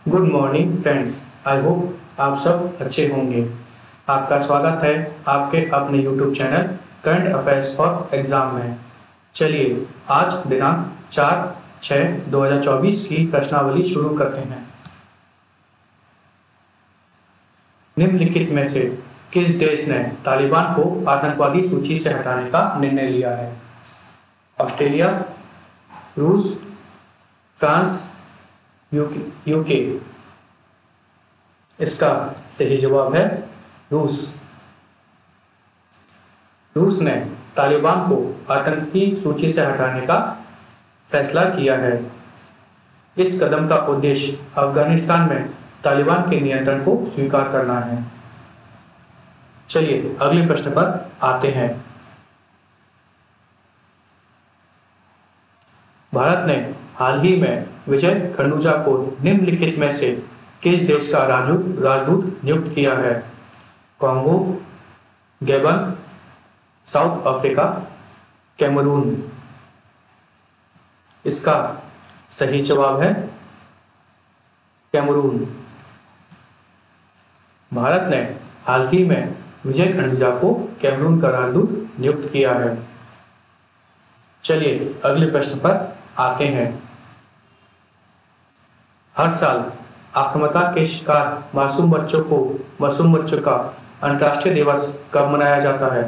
Good morning friends. I hope आप सब अच्छे होंगे। आपका स्वागत है आपके अपने YouTube channel current affairs for exam में। चलिए आज दिनांक 4/6/2024 की प्रश्नावली शुरू करते हैं। निम्नलिखित में से किस देश ने तालिबान को आतंकवादी सूची से हटाने का निर्णय लिया है? ऑस्ट्रेलिया, रूस, फ्रांस, यूके। इसका सही जवाब है रूस। रूस ने तालिबान को आतंकी सूची से हटाने का फैसला किया है। इस कदम का उद्देश्य अफगानिस्तान में तालिबान के नियंत्रण को स्वीकार करना है। चलिए अगले प्रश्न पर आते हैं। भारत ने हाल ही में विजय खंडूजा को निम्नलिखित में से किस देश का राजदूत नियुक्त किया है? Congo, Gabon, South Africa, Cameroon. इसका सही जवाब है कैमरून। भारत ने हाल ही में विजय खंडूजा को कैमरून का राजदूत नियुक्त किया है। चलिए अगले प्रश्न पर आते हैं। हर साल आक्रामकता के शिकार मासूम बच्चों का अंतर्राष्ट्रीय दिवस कब मनाया जाता है?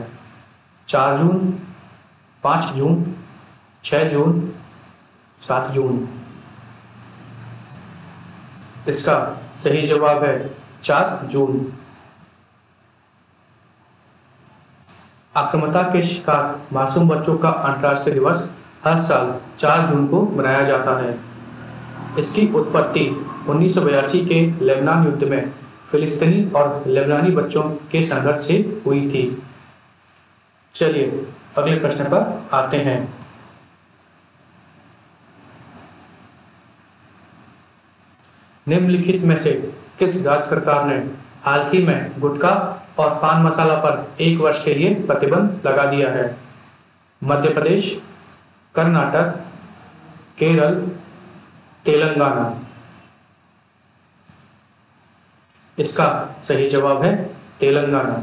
4 जून, 5 जून, 6 जून, 7 जून। इसका सही जवाब है 4 जून। आक्रामकता के शिकार मासूम बच्चों का अंतर्राष्ट्रीय दिवस हर साल 4 जून को मनाया जाता है। इसकी उत्पत्ति 1982 के लेबनान युद्ध में फिलिस्तीनी और लेबनानी बच्चों के संघर्ष से हुई थी। चलिए अगले प्रश्न पर आते हैं। निम्नलिखित में से किस राज्य सरकार ने हाल ही में गुटखा और पान मसाला पर 1 वर्ष के लिए प्रतिबंध लगा दिया है? मध्य प्रदेश, कर्नाटक, केरल, तेलंगाना। इसका सही जवाब है तेलंगाना।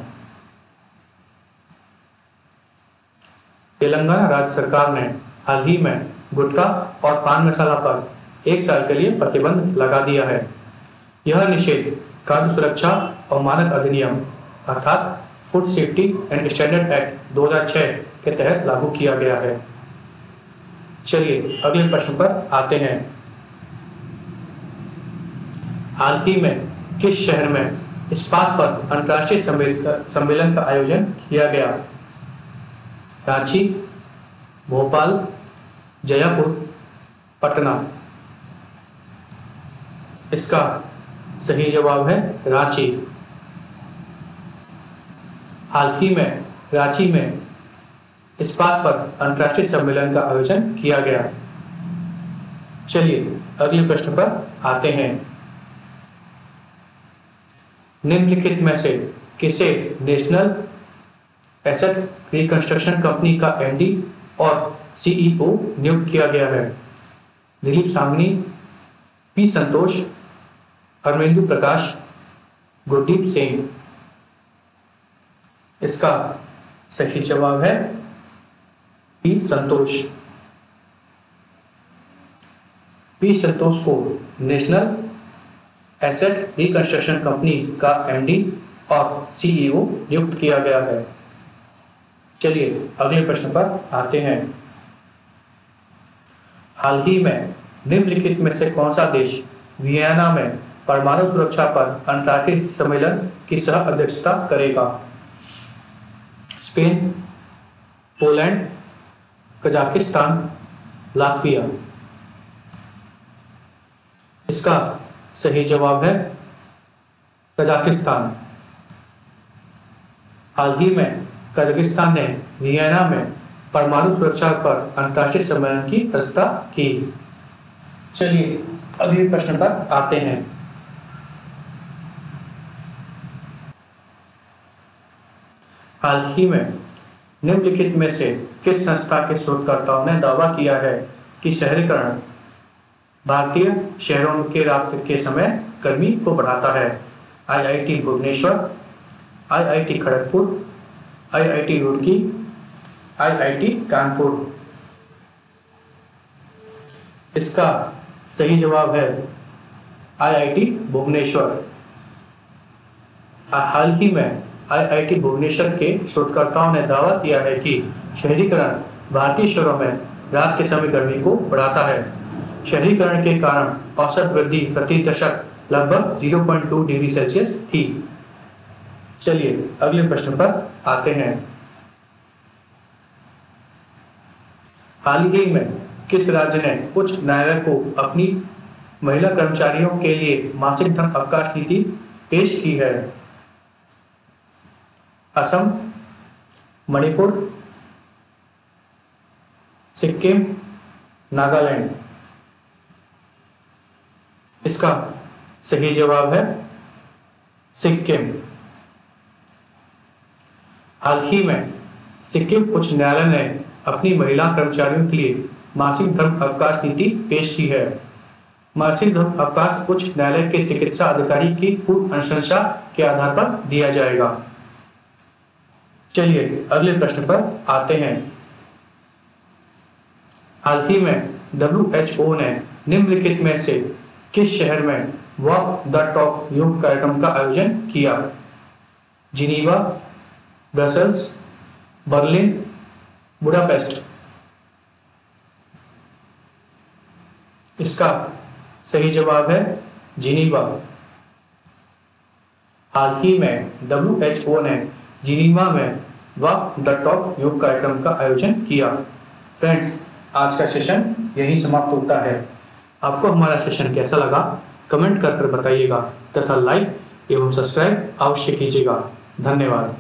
तेलंगाना राज्य सरकार ने हाल ही में गुटखा और पान मसाला पर 1 साल के लिए प्रतिबंध लगा दिया है। यह निषेध खाद्य सुरक्षा और मानक अधिनियम अर्थात food safety and standard act 2006 के तहत लागू किया गया है। चलिए अगले प्रश्न पर आते हैं। हाल ही में किस शहर में इस्पात पर अंतर्राष्ट्रीय सम्मेलन का आयोजन किया गया? रांची, भोपाल, जयपुर, पटना। इसका सही जवाब है रांची। हाल ही में रांची में इस्पात पर अंतर्राष्ट्रीय सम्मेलन का आयोजन किया गया। चलिए अगले प्रश्न पर आते हैं। निम्नलिखित में से किसे नेशनल एसेट रिकंस्ट्रक्शन कंपनी का एमडी और सीईओ नियुक्त किया गया है? दिलीप सांघनी, पी संतोष, अरविंदु प्रकाश, गुरदीप सिंह। इसका सही जवाब है पी संतोष। पी संतोष को नेशनल एसेट रिकंस्ट्रक्शन कंपनी का एमडी और सीईओ नियुक्त किया गया है। चलिए अगले प्रश्न पर आते हैं। हाल ही में निम्नलिखित में से कौन सा देश वियना में परमाणु सुरक्षा पर अंतर्राष्ट्रीय सम्मेलन की सह अध्यक्षता करेगा? Spain, Poland, Kazakhstan, Latvia. इसका सही जवाब है कजाकिस्तान। हाल ही में कजाकिस्तान ने वियना में परमाणु सुरक्षा पर अंतर्राष्ट्रीय सम्मेलन की अध्यक्षता की। चलिए अगले प्रश्न पर आते हैं। हाल ही में निम्नलिखित में से किस संस्था के शोधकर्ताओं ने दावा किया है कि शहरीकरण भारतीय शहरों के रात के समय गर्मी को बढ़ाता है? IIT Bhubaneswar, IIT Kharagpur, IIT Roorkee, IIT Kanpur. इसका सही जवाब है IIT भुवनेश्वर। हाल ही में IIT भुवनेश्वर के शोधकर्ताओं ने दावा किया है कि शहरीकरण भारतीय शहरों में रात के समय गर्मी को बढ़ाता है। शहरीकरण के कारण औसत वृद्धि प्रति दशक लगभग 0.2 डिग्री सेल्सियस थी। चलिए अगले प्रश्न पर आते हैं। हाल ही में किस राज्य ने उच्च न्यायालय को अपनी महिला कर्मचारियों के लिए मासिक धन अवकाश नीति पेश की है? असम, मणिपुर, सिक्किम, नागालैंड। इसका सही जवाब है सिक्किम। हाल ही में सिक्किम उच्च न्यायालय ने अपनी महिला कर्मचारियों के लिए मासिक धर्म अवकाश नीति पेश की है। मासिक धर्म अवकाश उच्च न्यायालय के चिकित्सा अधिकारी की पूर्व अनुशंसा के आधार पर दिया जाएगा। चलिए अगले प्रश्न पर आते हैं। हाल ही में WHO ने निम्नलिखित में से किस शहर में वॉक द टॉक योग कार्यक्रम का आयोजन किया? Geneva, Brussels, Berlin, Budapest. इसका सही जवाब है जिनीवा। हाल ही में WHO ने जिनीवा में वॉक द टॉक योग कार्यक्रम का आयोजन किया। फ्रेंड्स, आज का सेशन यही समाप्त होता है। आपको हमारा सेशन कैसा लगा कमेंट कर बताइएगा तथा लाइक एवं सब्सक्राइब अवश्य कीजिएगा। धन्यवाद।